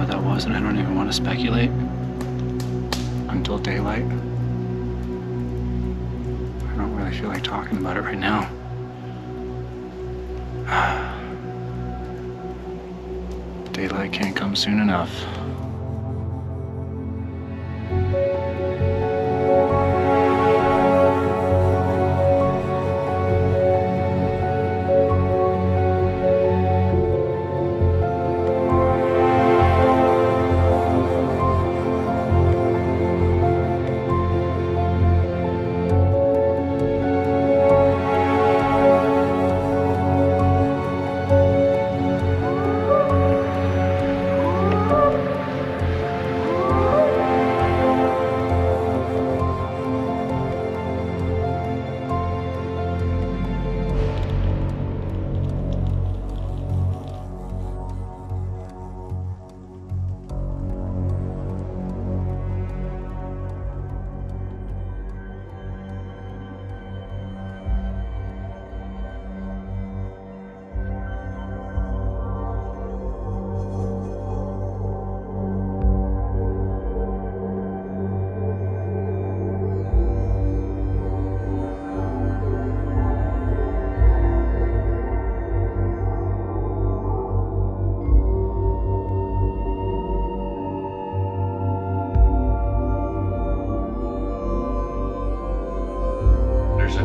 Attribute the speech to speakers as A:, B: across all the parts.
A: what that was, and I don't even want to speculate until daylight. I don't really feel like talking about it right now. Daylight can't come soon enough.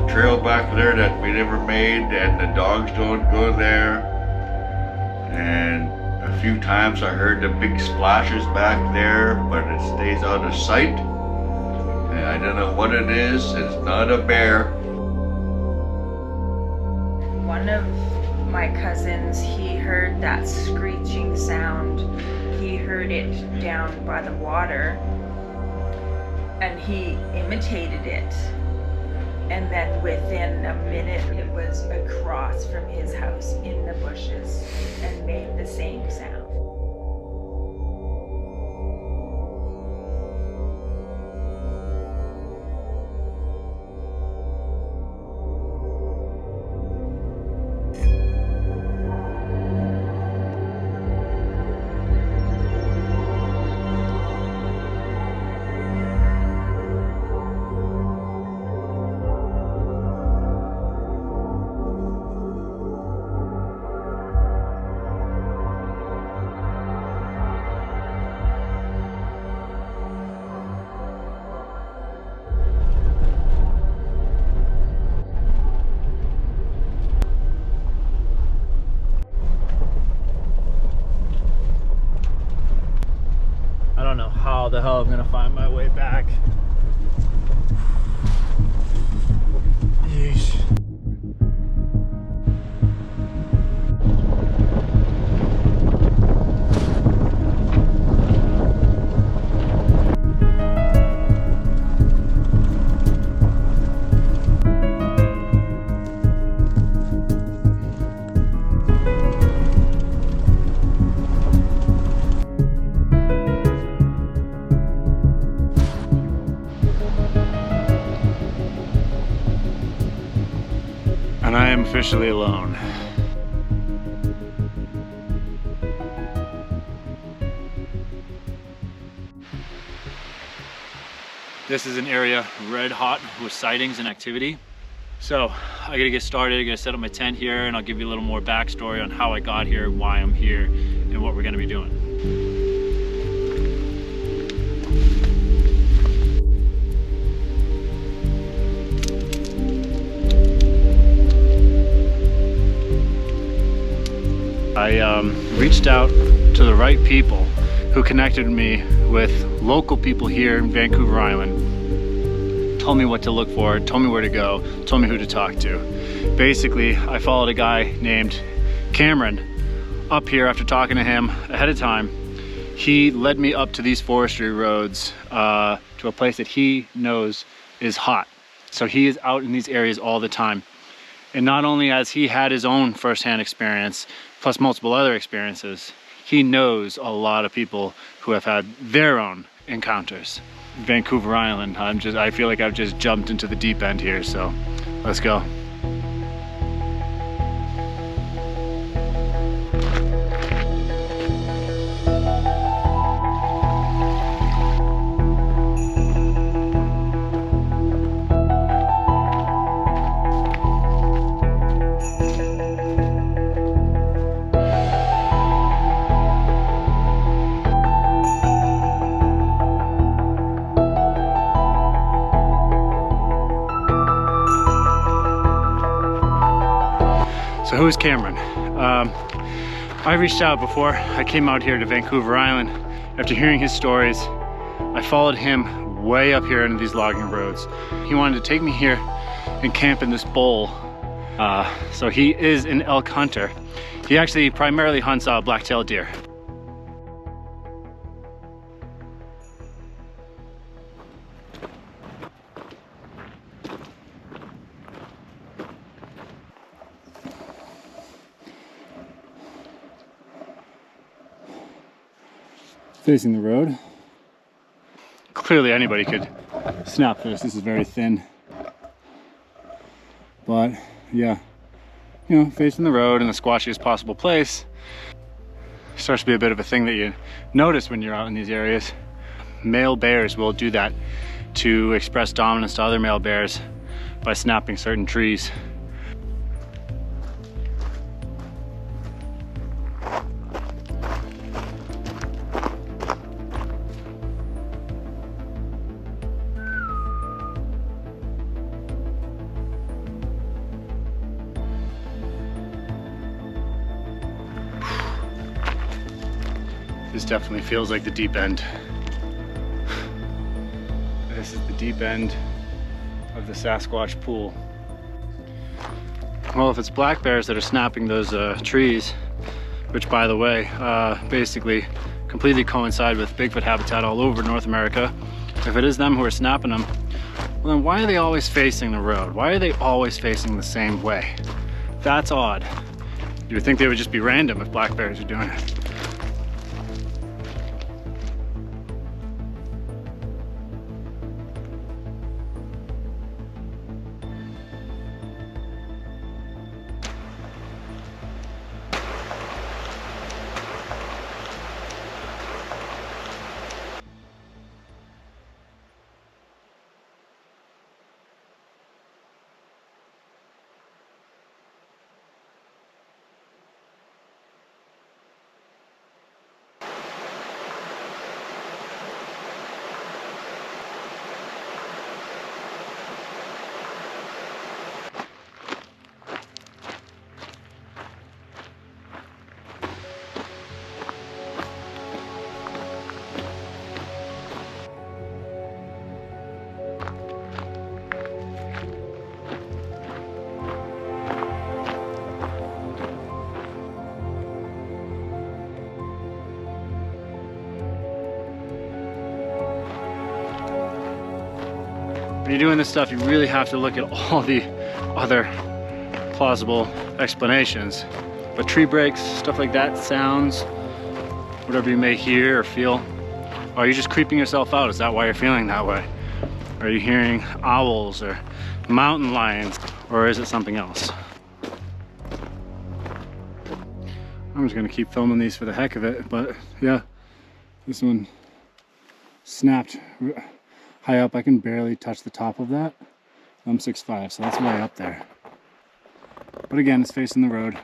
B: Trail back there that we never made, and the dogs don't go there. And a few times I heard the big splashes back there, but it stays out of sight. And I don't know what it is. It's not a bear.
C: One of my cousins, he heard that screeching sound. He heard it down by the water, and he imitated it. And then within a minute, it was across from his house in the bushes and made the same sound.
A: I don't know how the hell I'm gonna find my way back. Yeesh. And I am officially alone. This is an area red hot with sightings and activity. So I gotta get started, I gotta set up my tent here, and I'll give you a little more backstory on how I got here, why I'm here, and what we're gonna be doing. I reached out to the right people who connected me with local people here in Vancouver Island, told me what to look for, told me where to go, told me who to talk to. Basically, I followed a guy named Cameron up here after talking to him ahead of time. He led me up to these forestry roads to a place that he knows is hot. So he is out in these areas all the time. And not only has he had his own firsthand experience, plus multiple other experiences, he knows a lot of people who have had their own encounters. Vancouver Island, I feel like I've just jumped into the deep end here, so let's go. So who's Cameron? I reached out before I came out here to Vancouver Island. After hearing his stories, I followed him way up here into these logging roads. He wanted to take me here and camp in this bowl. So he is an elk hunter. He actually primarily hunts black-tailed deer. Facing the road. Clearly anybody could snap this. This is very thin. But yeah, you know, facing the road in the squashiest possible place starts to be a bit of a thing that you notice when you're out in these areas. Male bears will do that to express dominance to other male bears by snapping certain trees. This definitely feels like the deep end. This is the deep end of the Sasquatch pool. Well, if it's black bears that are snapping those trees, which by the way, basically completely coincide with Bigfoot habitat all over North America, if it is them who are snapping them, well then why are they always facing the road? Why are they always facing the same way? That's odd. You would think they would just be random if black bears are doing it. When you're doing this stuff, you really have to look at all the other plausible explanations. But tree breaks, stuff like that, sounds, whatever you may hear or feel, are you just creeping yourself out? Is that why you're feeling that way? Are you hearing owls or mountain lions, or is it something else? I'm just gonna keep filming these for the heck of it, but yeah, this one snapped high up. I can barely touch the top of that. I'm 6'5", so that's way up there. But again, it's facing the road.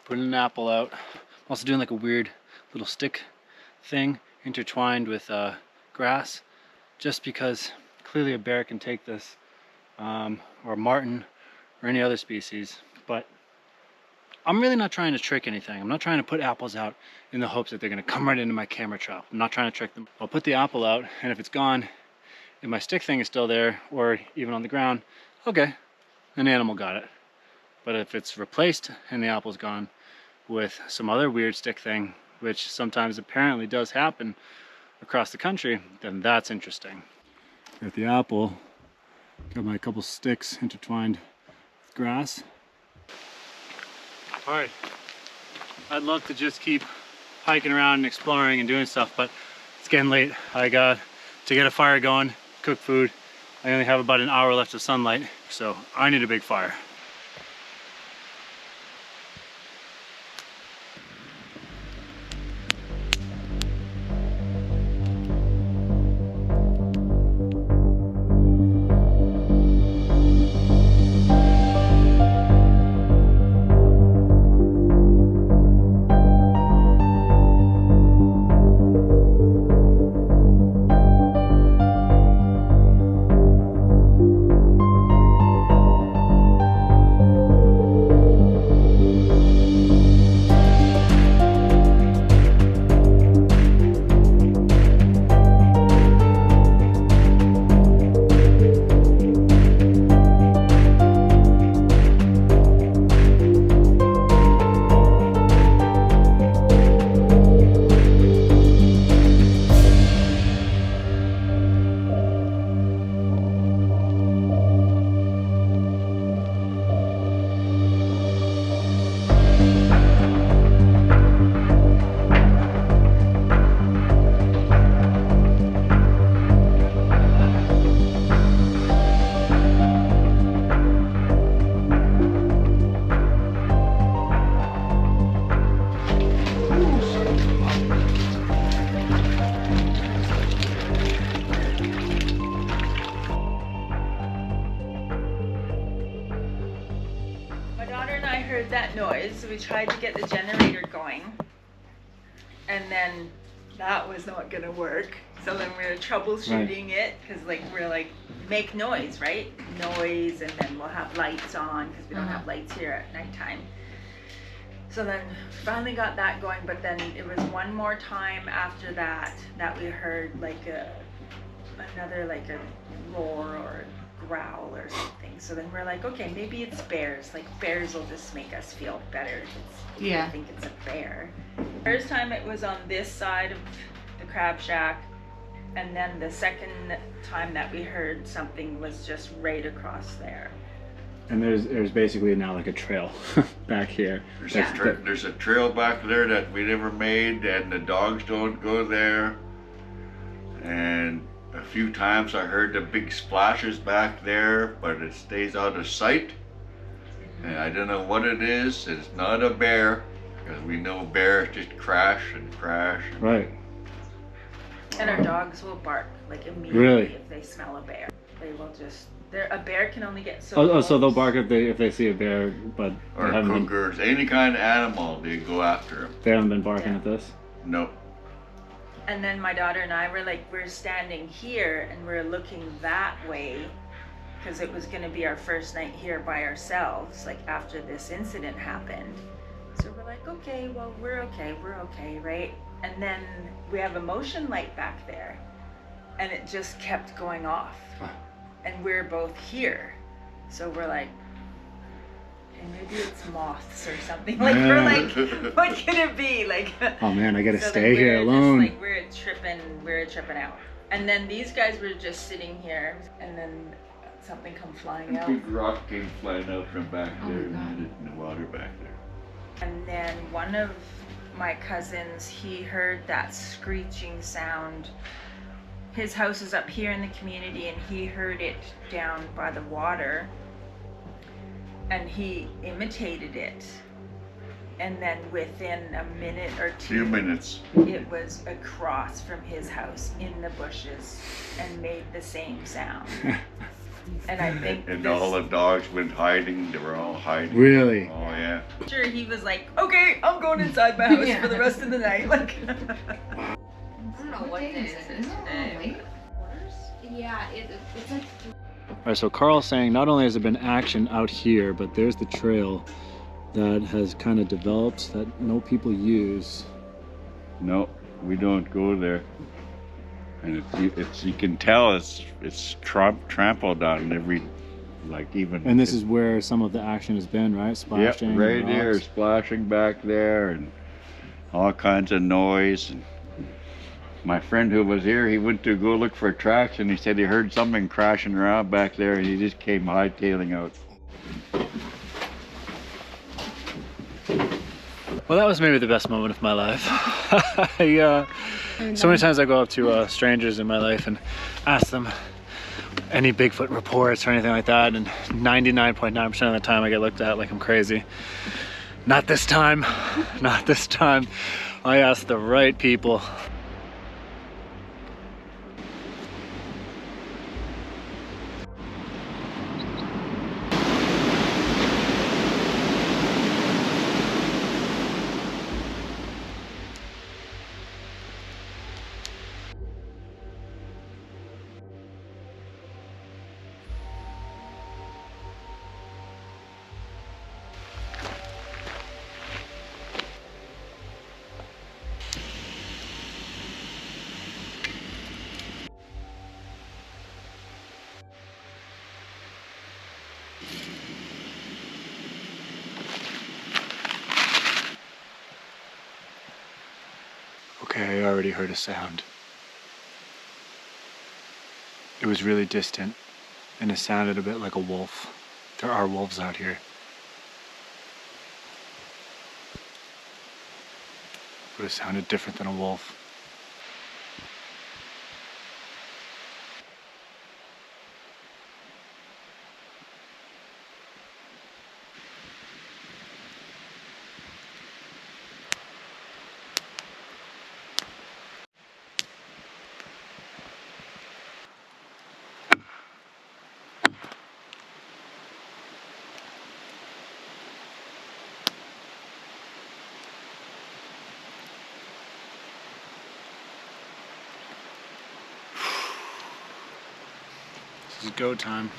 A: Putting an apple out. I'm also doing like a weird little stick thing intertwined with grass, just because clearly a bear can take this, or a marten, or any other species. But I'm really not trying to trick anything. I'm not trying to put apples out in the hopes that they're gonna come right into my camera trap. I'm not trying to trick them. I'll put the apple out, and if it's gone, if my stick thing is still there, or even on the ground, okay, an animal got it. But if it's replaced and the apple's gone with some other weird stick thing, which sometimes apparently does happen across the country, then that's interesting. Got the apple, got my couple sticks intertwined with grass. All right, I'd love to just keep hiking around and exploring and doing stuff, but it's getting late. I got to get a fire going, cook food. I only have about an hour left of sunlight, so I need a big fire.
C: heard that noise, so we tried to get the generator going, and then that was not gonna work. So then we were troubleshooting it, because like we're like, make noise, right? Noise, and then we'll have lights on, because we don't have lights here at nighttime. So then finally got that going, but then it was one more time after that that we heard like another like a roar or a growl or something. So then we're like, okay, maybe it's bears. Like bears will just make us feel better if we think it's a bear. First time it was on this side of the crab shack, and then the second time that we heard something was just right across there.
A: And there's basically now like a trail back here.
B: There's a trail back there that we never made, and the dogs don't go there. And a few times I heard the big splashes back there, but it stays out of sight. And I don't know what it is. It's not a bear, because we know bears just crash and crash.
A: Right.
C: And our dogs will bark like immediately
A: Really?
C: if they smell a bear. They will just. A bear can only get so.
A: Oh, so they'll bark if they see a bear, but
B: Or cougars, any kind of animal, they go after them.
A: They haven't been barking at this.
B: Nope.
C: And then my daughter and I were like, we're standing here and we're looking that way, because it was going to be our first night here by ourselves, like after this incident happened. So we're like, okay, well, we're okay, right? And then we have a motion light back there, and it just kept going off. And we're both here. So we're like, okay, maybe it's moths or something. Like, we're like, what can it be? Like,
A: oh man, I gotta
C: so
A: stay here alone.
C: Just, like, we're tripping out. And then these guys were just sitting here, and then something come flying out.
B: A big rock came flying out from back there, and hit in the water back there.
C: And then one of my cousins, he heard that screeching sound. His house is up here in the community, and he heard it down by the water, and he imitated it. And then within a minute or two,
B: Few minutes.
C: it was across from his house in the bushes and made the same sound. And I think
B: And all the dogs went hiding. They were all hiding.
A: Really?
B: Oh yeah.
C: sure he was like, okay, I'm going inside my house for the rest of the night. Like.
D: I don't know what day is it today. Yeah, it's like.
A: Alright, so Carl's saying not only has there been action out here, but there's the trail that has kind of developed that no people use.
B: No, we don't go there. And it's you can tell it's trampled on every, like even.
A: And this is where some of the action has been, right? Splashing.
B: Yep, right
A: rocks.
B: here, splashing back there, and all kinds of noise. And my friend who was here, he went to go look for tracks, and he said he heard something crashing around back there, and he just came hightailing out.
A: Well, that was maybe the best moment of my life. So many times I go up to strangers in my life and ask them any Bigfoot reports or anything like that, and 99.9% of the time I get looked at like I'm crazy. Not this time. Not this time. I asked the right people. Okay, I already heard a sound. It was really distant, and it sounded a bit like a wolf. There are wolves out here. But it sounded different than a wolf. This is go time.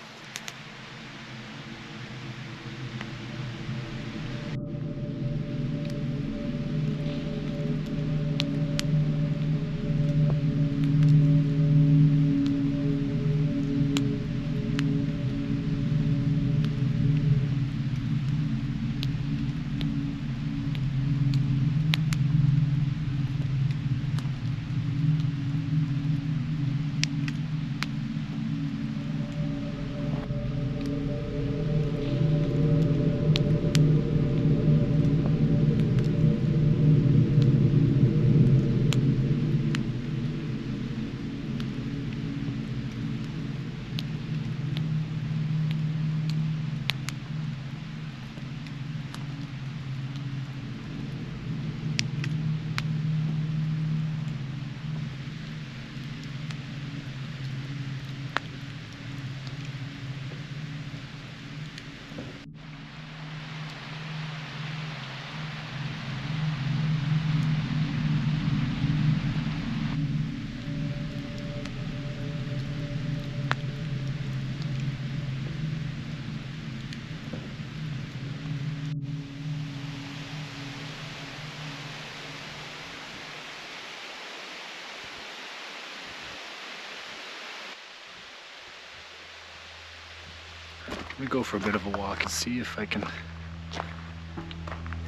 A: Let me go for a bit of a walk and see if I can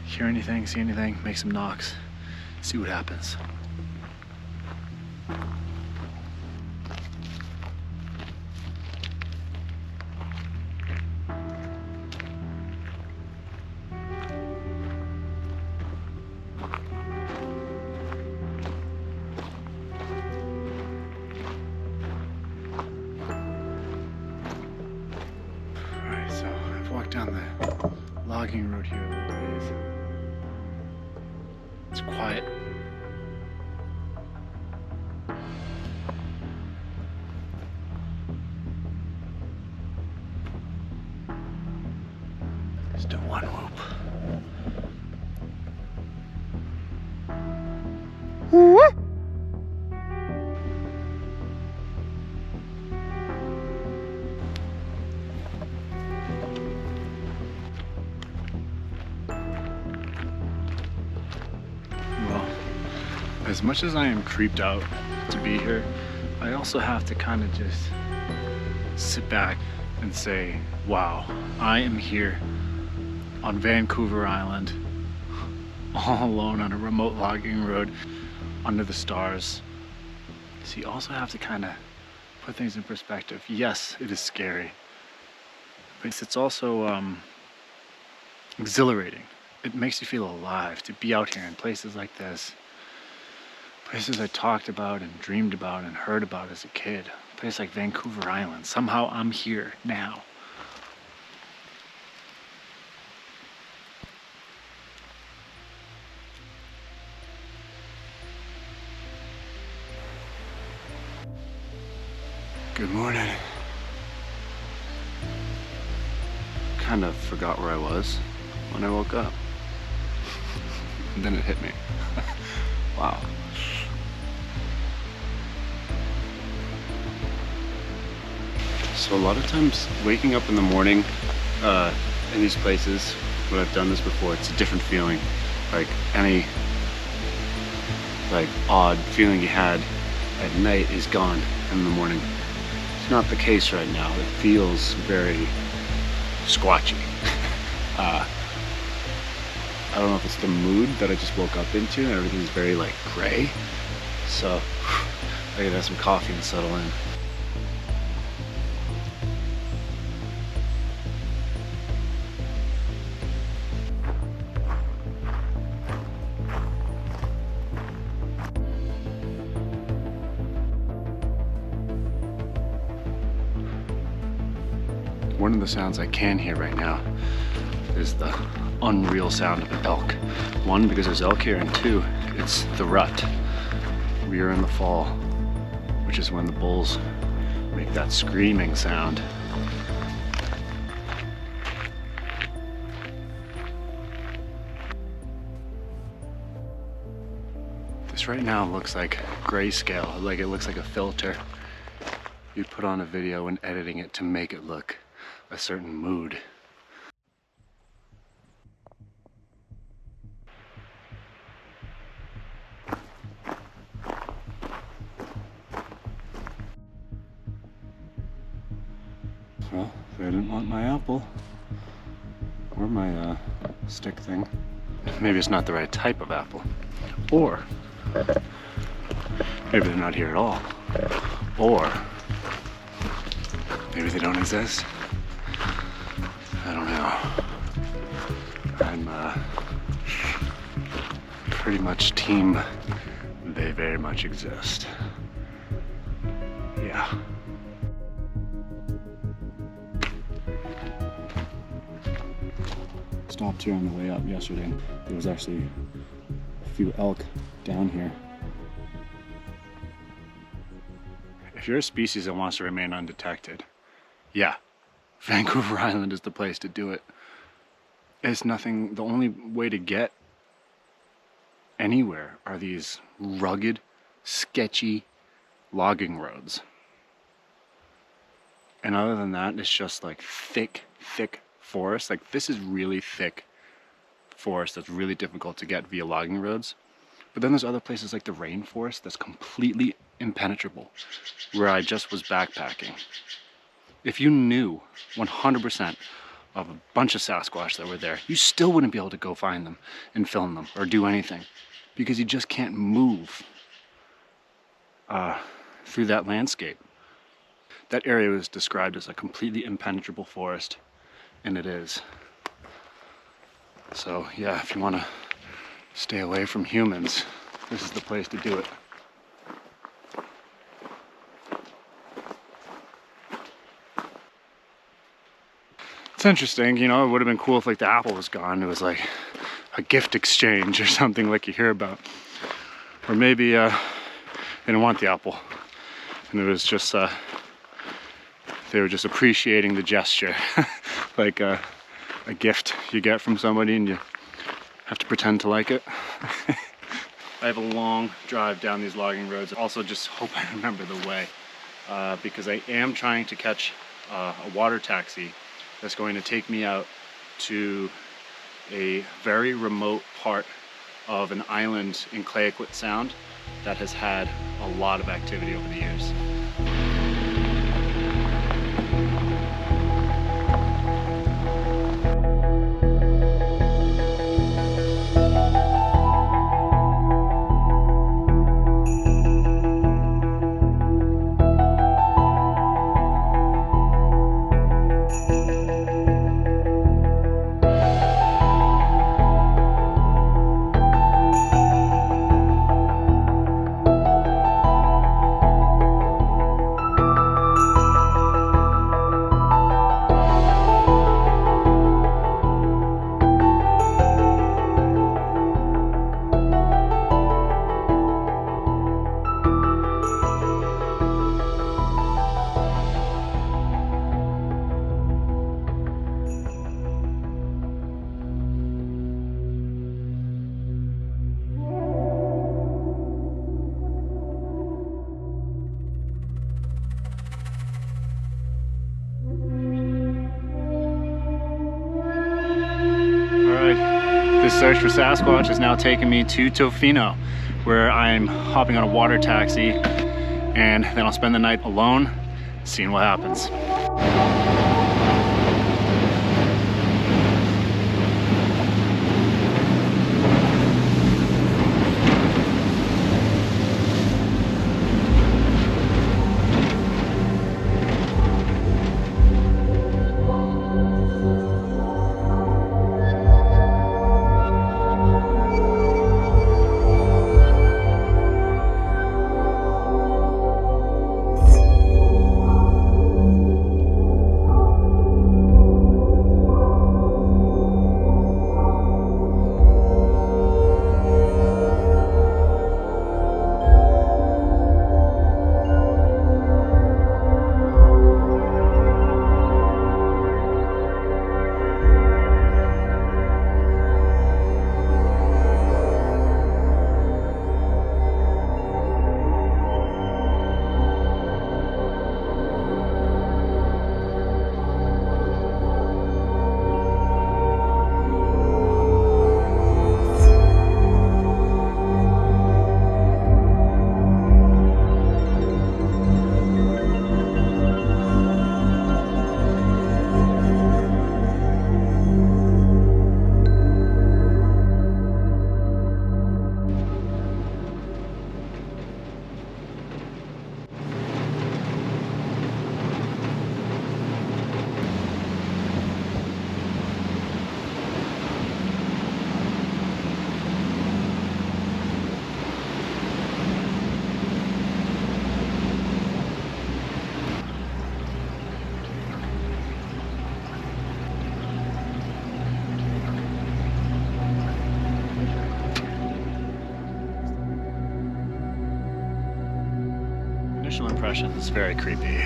A: hear anything, see anything, make some knocks, see what happens. Down the logging road here a little ways. It's quiet. Still one whoop. As much as I am creeped out to be here, I also have to kind of just sit back and say, wow, I am here on Vancouver Island, all alone on a remote logging road under the stars. So you also have to kind of put things in perspective. Yes, it is scary, but it's also exhilarating. It makes you feel alive to be out here in places like this. Places I talked about and dreamed about and heard about as a kid. A place like Vancouver Island. Somehow I'm here now. Good morning. Kind of forgot where I was when I woke up. And then it hit me. Wow. So a lot of times waking up in the morning in these places, when I've done this before, it's a different feeling. Like any odd feeling you had at night is gone in the morning. It's not the case right now. It feels very squatchy. I don't know if it's the mood that I just woke up into and everything's very gray. So I gotta have some coffee and settle in. One of the sounds I can hear right now is the unreal sound of an elk. One, because there's elk here, and two, it's the rut. We are in the fall, which is when the bulls make that screaming sound. This right now looks like grayscale, like it looks like a filter. be put on a video and editing it to make it look a certain mood. Well, they didn't want my apple or my stick thing. Maybe it's not the right type of apple, or maybe they're not here at all, or maybe they don't exist. I don't know. I'm pretty much team they very much exist. Yeah. Stopped here on the way up yesterday. There was actually a few elk down here. If you're a species that wants to remain undetected, yeah, Vancouver Island is the place to do it. It's nothing, the only way to get anywhere are these rugged, sketchy logging roads. And other than that, it's just like thick forest. Like, this is really thick forest that's really difficult to get via logging roads. But then there's other places like the rainforest that's completely impenetrable, where I just was backpacking. If you knew 100% of a bunch of Sasquatch that were there, you still wouldn't be able to go find them and film them or do anything, because you just can't move through that landscape. That area was described as a completely impenetrable forest, and it is. So yeah, if you want to stay away from humans, this is the place to do it. It's interesting, you know, it would have been cool if like the apple was gone. It was like a gift exchange or something like you hear about. Or maybe they didn't want the apple, and it was just they were just appreciating the gesture. Like a gift you get from somebody and you have to pretend to like it. I have a long drive down these logging roads. Also just hope I remember the way, because I am trying to catch a water taxi that's going to take me out to a very remote part of an island in Clayoquot Sound that has had a lot of activity over the years. This search for Sasquatch is now taking me to Tofino, where I'm hopping on a water taxi, and then I'll spend the night alone, seeing what happens. impressions. It's very creepy.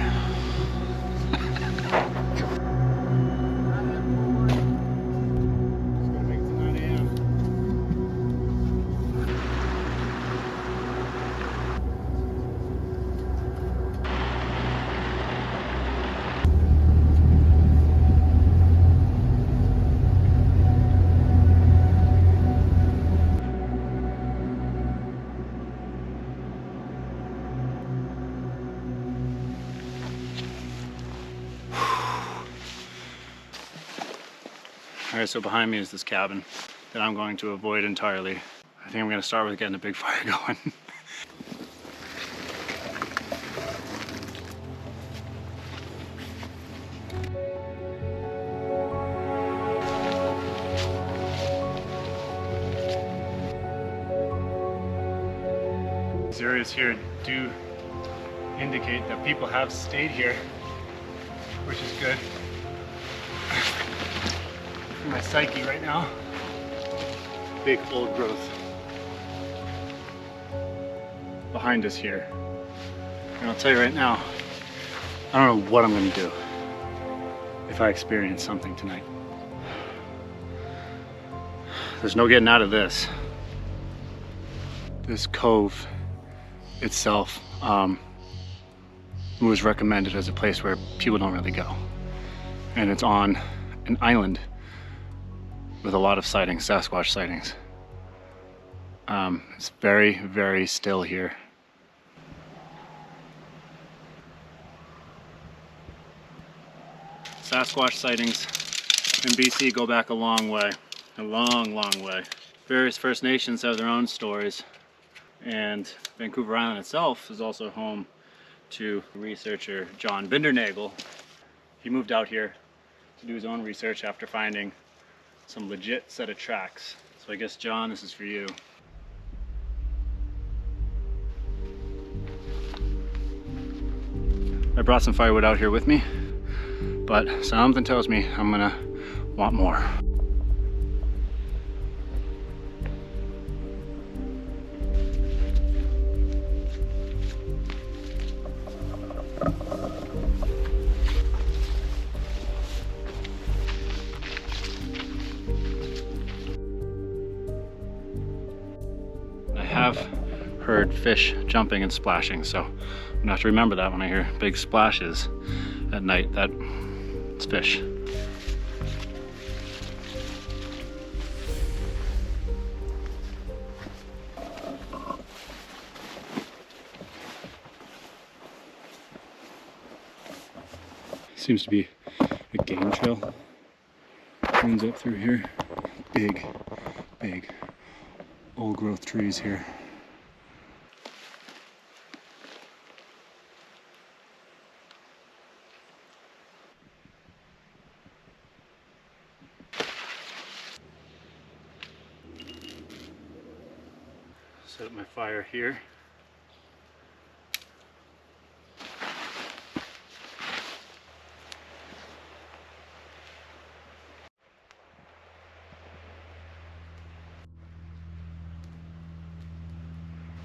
A: Alright, so behind me is this cabin that I'm going to avoid entirely. I think I'm going to start with getting a big fire going. These areas here do indicate that people have stayed here, which is good. My psyche right now. Big old growth behind us here. And I'll tell you right now, I don't know what I'm going to do if I experience something tonight. There's no getting out of this. This cove itself was recommended as a place where people don't really go. And it's on an island with a lot of sightings, Sasquatch sightings. It's very, very still here. Sasquatch sightings in BC go back a long way, a long, long way. Various First Nations have their own stories, and Vancouver Island itself is also home to researcher John Bindernagel. He moved out here to do his own research after finding some legit set of tracks. So I guess, John, this is for you. I brought some firewood out here with me, but something tells me I'm gonna want more. Have heard fish jumping and splashing, so I'm gonna have to remember that when I hear big splashes at night, that it's fish. Seems to be a game trail. Runs up through here. Big, big old growth trees here. Set up my fire here.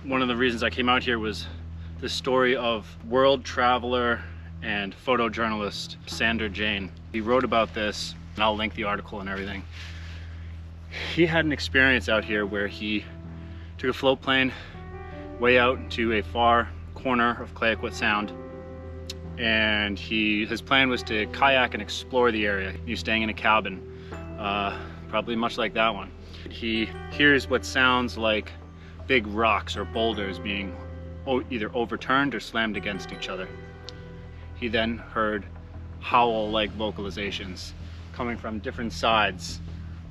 A: One of the reasons I came out here was the story of world traveler and photojournalist Sander Jane. He wrote about this, and I'll link the article and everything. He had an experience out here where he took a float plane way out to a far corner of Clayoquot Sound, and his plan was to kayak and explore the area. He was staying in a cabin, probably much like that one. He hears what sounds like big rocks or boulders being either overturned or slammed against each other. He then heard howl-like vocalizations coming from different sides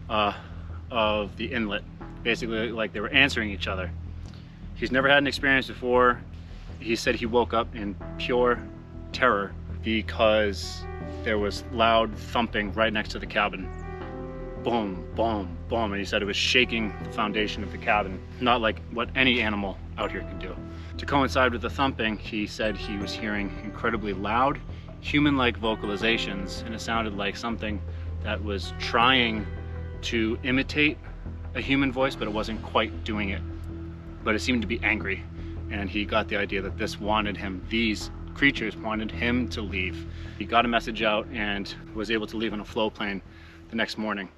A: of the inlet, basically like they were answering each other. He's never had an experience before. He said he woke up in pure terror because there was loud thumping right next to the cabin. Boom, boom, boom, and he said it was shaking the foundation of the cabin, not like what any animal out here could do. To coincide with the thumping, he said he was hearing incredibly loud, human-like vocalizations, and it sounded like something that was trying to imitate a human voice, but it wasn't quite doing it. But it seemed to be angry, and he got the idea that these creatures wanted him to leave. He got a message out and was able to leave on a flow plane the next morning.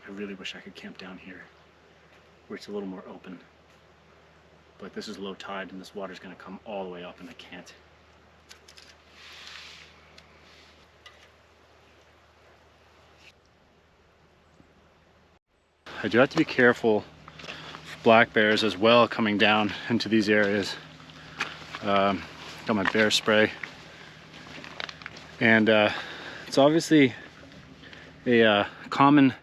A: I really wish I could camp down here where it's a little more open. But this is low tide and this water's gonna come all the way up and I can't. I do have to be careful for black bears as well coming down into these areas. Got my bear spray. And it's obviously a common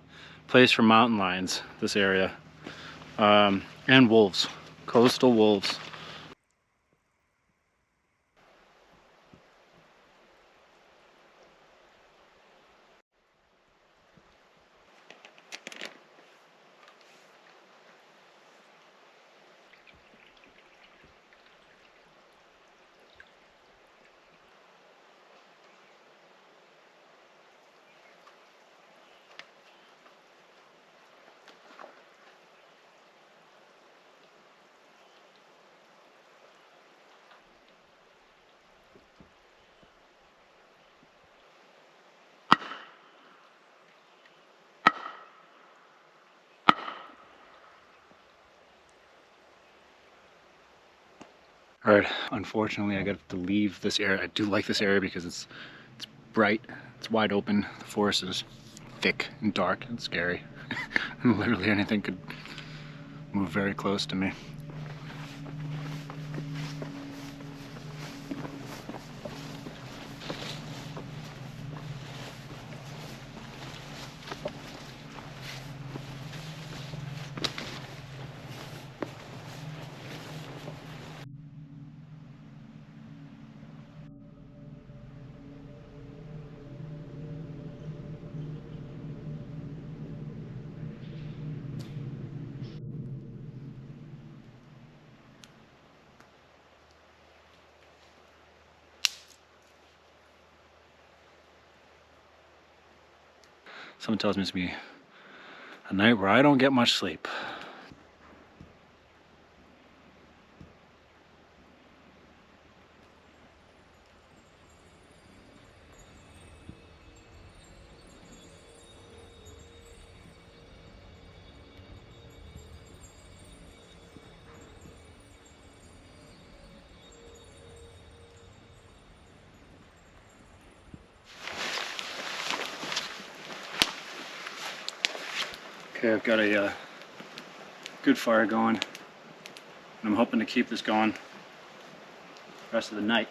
A: place for mountain lions, this area, and wolves, coastal wolves. All right, unfortunately I got to leave this area. I do like this area because it's bright, it's wide open, the forest is thick and dark and scary. And literally anything could move very close to me. Someone tells me it's gonna be a night where I don't get much sleep. Okay, I've got a good fire going, and I'm hoping to keep this going the rest of the night.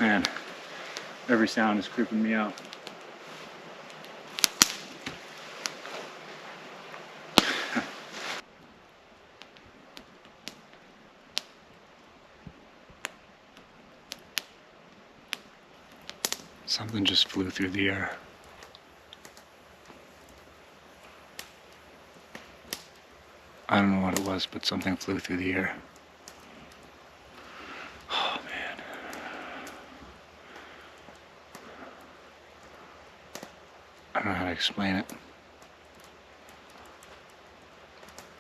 A: Man, every sound is creeping me out. Something just flew through the air. I don't know what it was, but something flew through the air. Oh man. I don't know how to explain it.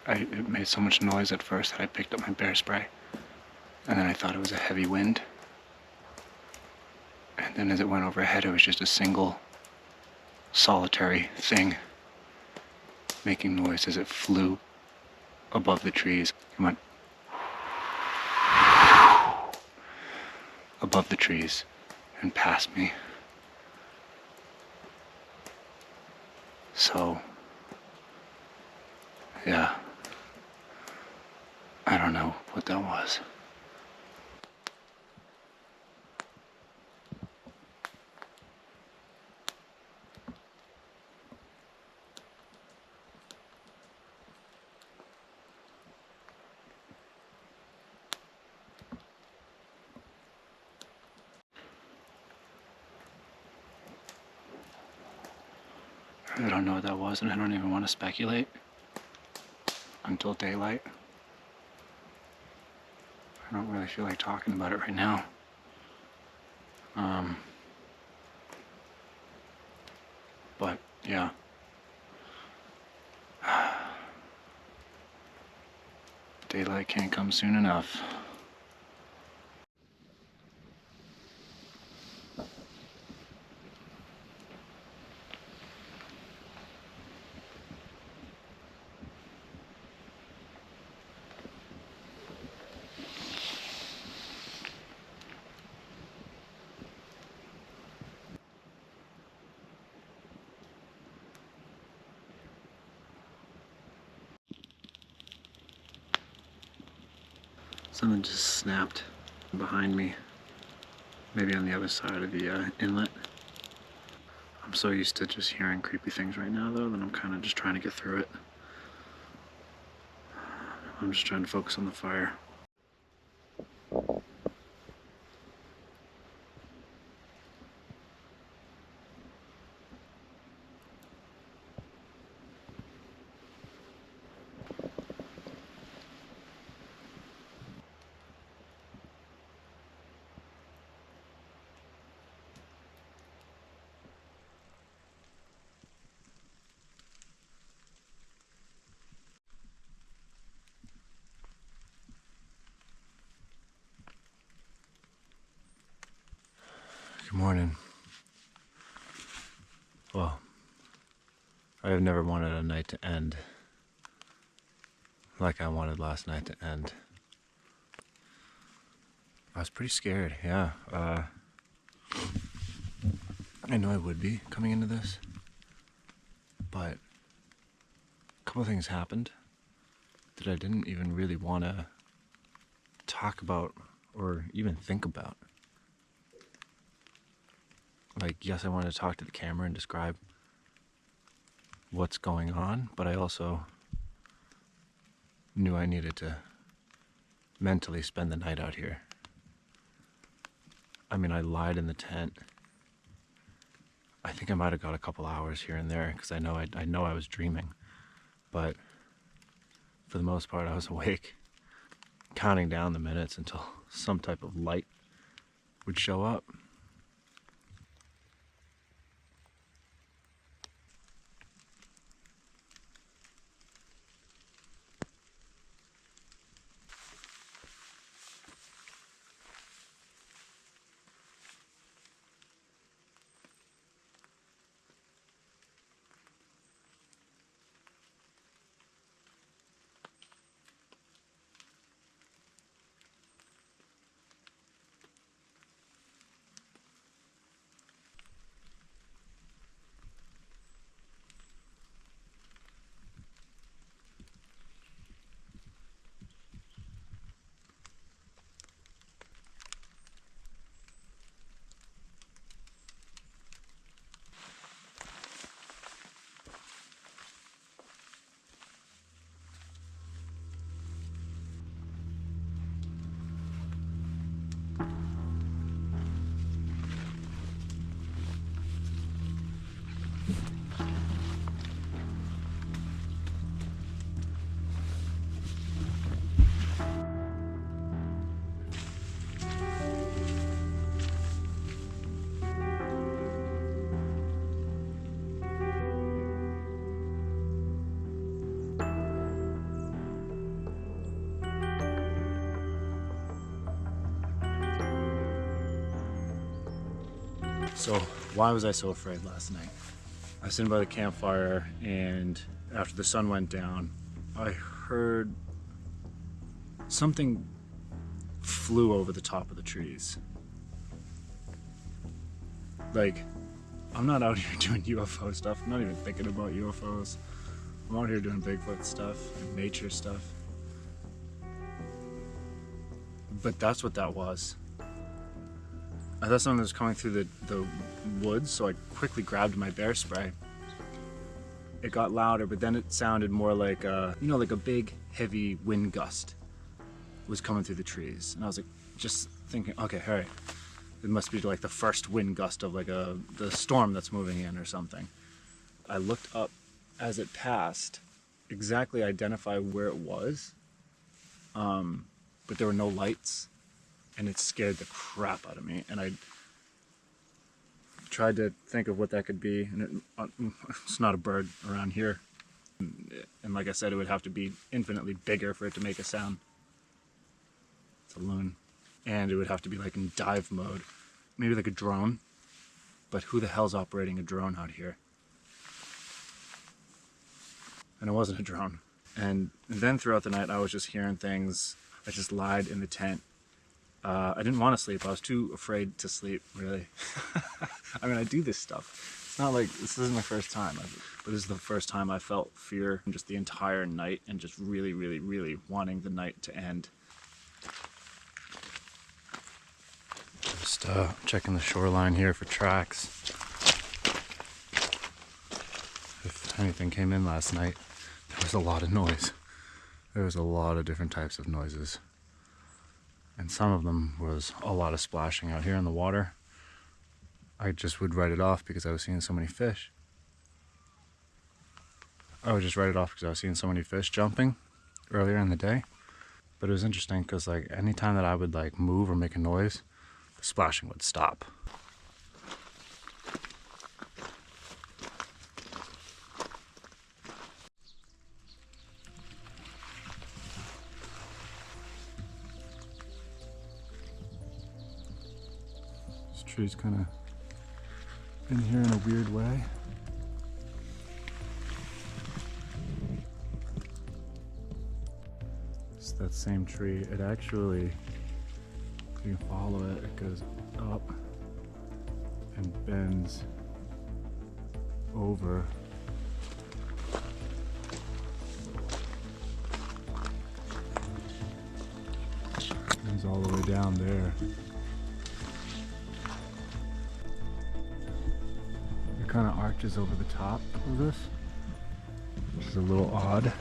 A: It made so much noise at first that I picked up my bear spray. And then I thought it was a heavy wind. And then as it went overhead, it was just a single, solitary thing making noise as it flew above the trees. It went above the trees and past me. So, yeah, I don't know what that was. I really don't know what that was, and I don't even want to speculate until daylight. I don't really feel like talking about it right now. But yeah. Daylight can't come soon enough. Something just snapped behind me, maybe on the other side of the inlet. I'm so used to just hearing creepy things right now though that I'm kind of just trying to get through it. I'm just trying to focus on the fire. Good morning. Well, I have never wanted a night to end like I wanted last night to end. I was pretty scared, yeah. I know I would be coming into this, but a couple of things happened that I didn't even really want to talk about or even think about. Like, yes, I wanted to talk to the camera and describe what's going on, but I also knew I needed to mentally spend the night out here. I mean, I lied in the tent. I think I might have got a couple hours here and there because I know I was dreaming, but for the most part I was awake, counting down the minutes until some type of light would show up. So why was I so afraid last night? I was sitting by the campfire, and after the sun went down, I heard something flew over the top of the trees. Like, I'm not out here doing UFO stuff. I'm not even thinking about UFOs. I'm out here doing Bigfoot stuff and nature stuff. But that's what that was. I thought something was coming through the woods, so I quickly grabbed my bear spray. It got louder, but then it sounded more like like a big, heavy wind gust was coming through the trees. And I was like, just thinking, okay, all right, it must be like the first wind gust of like the storm that's moving in or something. I looked up as it passed, exactly identify where it was, but there were no lights, and it scared the crap out of me. And I tried to think of what that could be, and it's not a bird around here. And like I said, it would have to be infinitely bigger for it to make a sound. It's a loon. And it would have to be like in dive mode. Maybe like a drone. But who the hell's operating a drone out here? And it wasn't a drone. And then throughout the night, I was just hearing things. I just lied in the tent. I didn't want to sleep. I was too afraid to sleep, really. I mean, I do this stuff. It's not like, this isn't my first time, but this is the first time I felt fear just the entire night, and just really, really, really wanting the night to end. Just checking the shoreline here for tracks. If anything came in last night, there was a lot of noise. There was a lot of different types of noises. And some of them was a lot of splashing out here in the water. I just would write it off because I was seeing so many fish. I would just write it off because I was seeing so many fish jumping earlier in the day. But it was interesting because like anytime that I would like move or make a noise, the splashing would stop. This tree's kind of in here in a weird way. It's that same tree. It actually, if you can follow it, it goes up and bends over. Bends all the way down there. Kind of arches over the top of this, which is a little odd.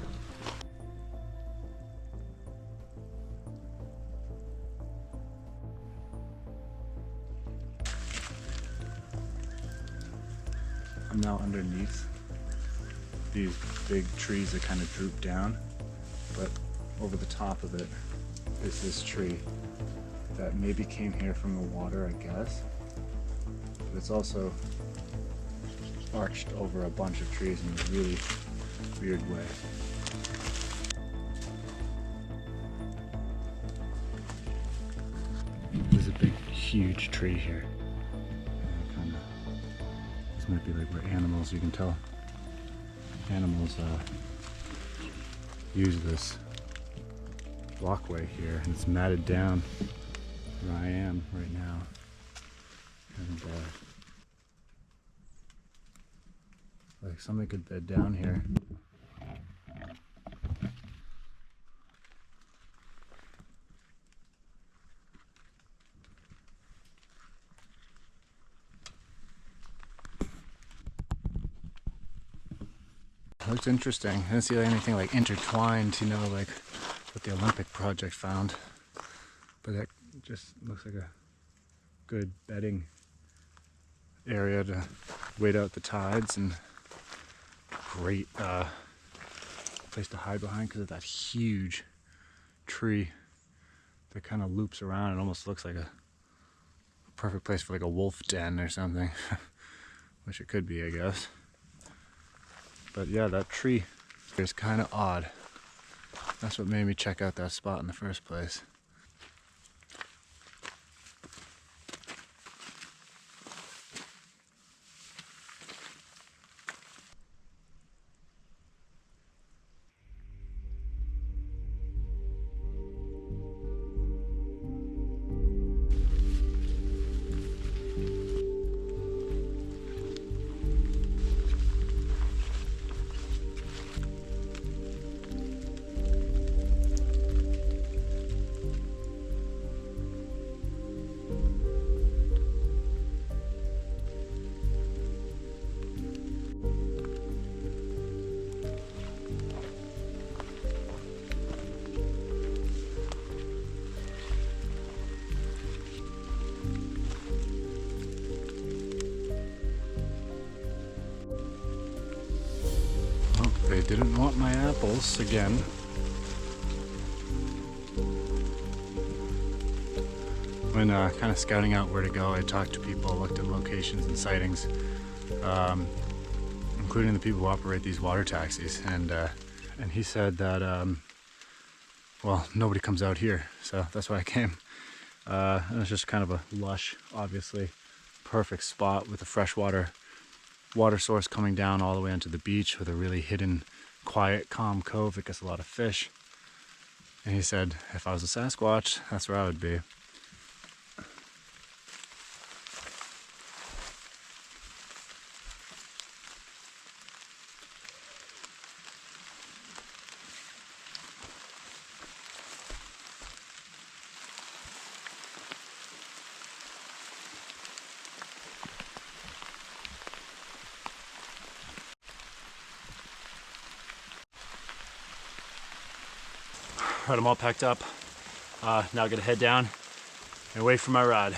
A: I'm now underneath these big trees that kind of droop down, but over the top of it is this tree that maybe came here from the water, I guess, but it's also arched over a bunch of trees in a really weird way. There's a big, huge tree here. This might be like where animals, you can tell, animals use this walkway here, and it's matted down where I am right now. And like somebody could bed down here. It looks interesting. I didn't see anything like intertwined, you know, like what the Olympic project found. But that just looks like a good bedding area to wait out the tides, and great place to hide behind because of that huge tree that kind of loops around. It almost looks like a perfect place for like a wolf den or something. Which it could be, I guess. But yeah, that tree is kind of odd. That's what made me check out that spot in the first place. They didn't want my apples again. When kind of scouting out where to go, I talked to people, looked at locations and sightings, including the people who operate these water taxis, and he said that well, nobody comes out here, so that's why I came. And it's just kind of a lush, obviously perfect spot with a freshwater water source coming down all the way onto the beach with a really hidden, quiet, calm cove that gets a lot of fish. And he said if I was a Sasquatch, that's where I would be. Right, I'm all packed up. Now I gotta head down and wait for my ride.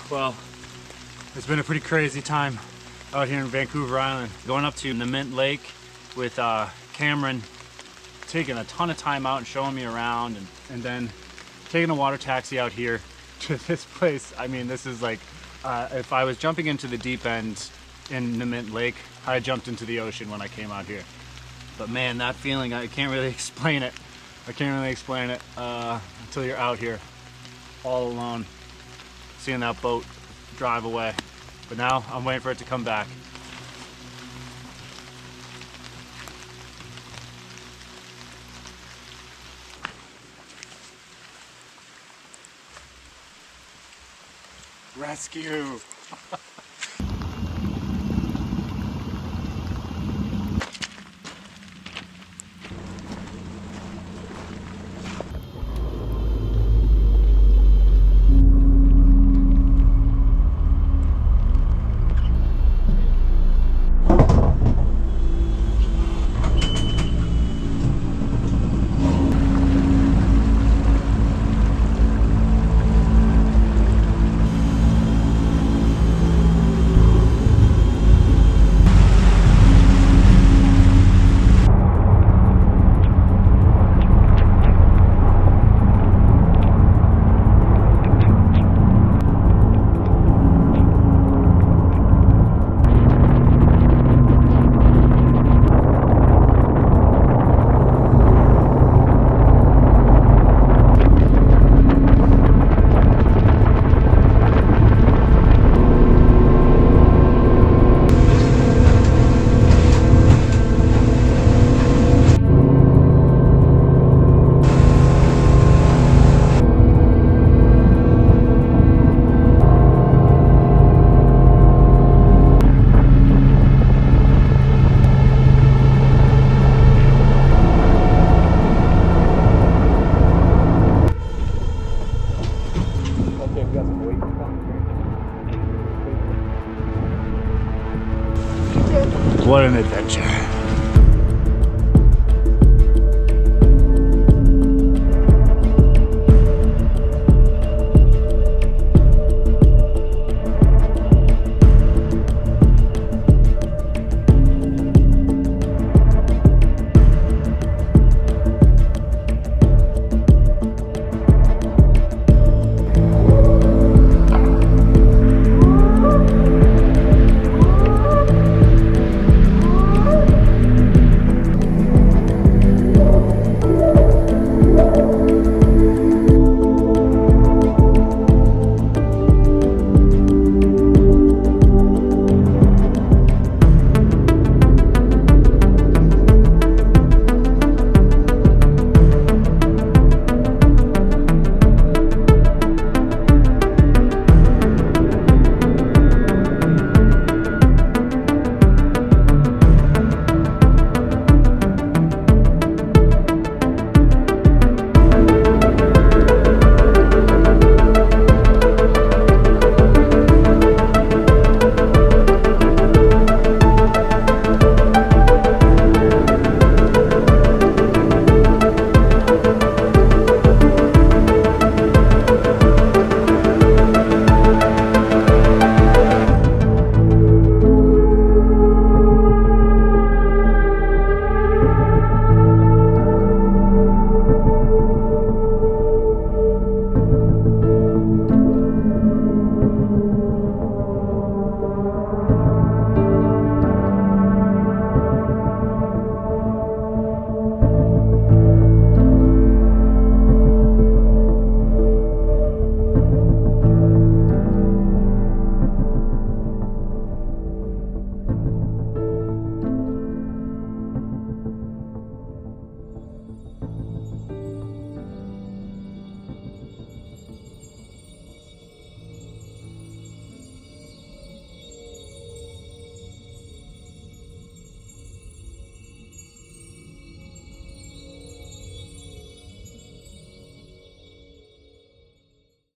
A: Well, it's been a pretty crazy time out here in Vancouver Island. Going up to Nahmint Lake with Cameron, taking a ton of time out and showing me around, and then taking a water taxi out here to this place. I mean, this is like, if I was jumping into the deep end in Nahmint Lake, I jumped into the ocean when I came out here. But man, that feeling, I can't really explain it. I can't really explain it until you're out here all alone, seeing that boat drive away. But now I'm waiting for it to come back. Rescue! What an adventure.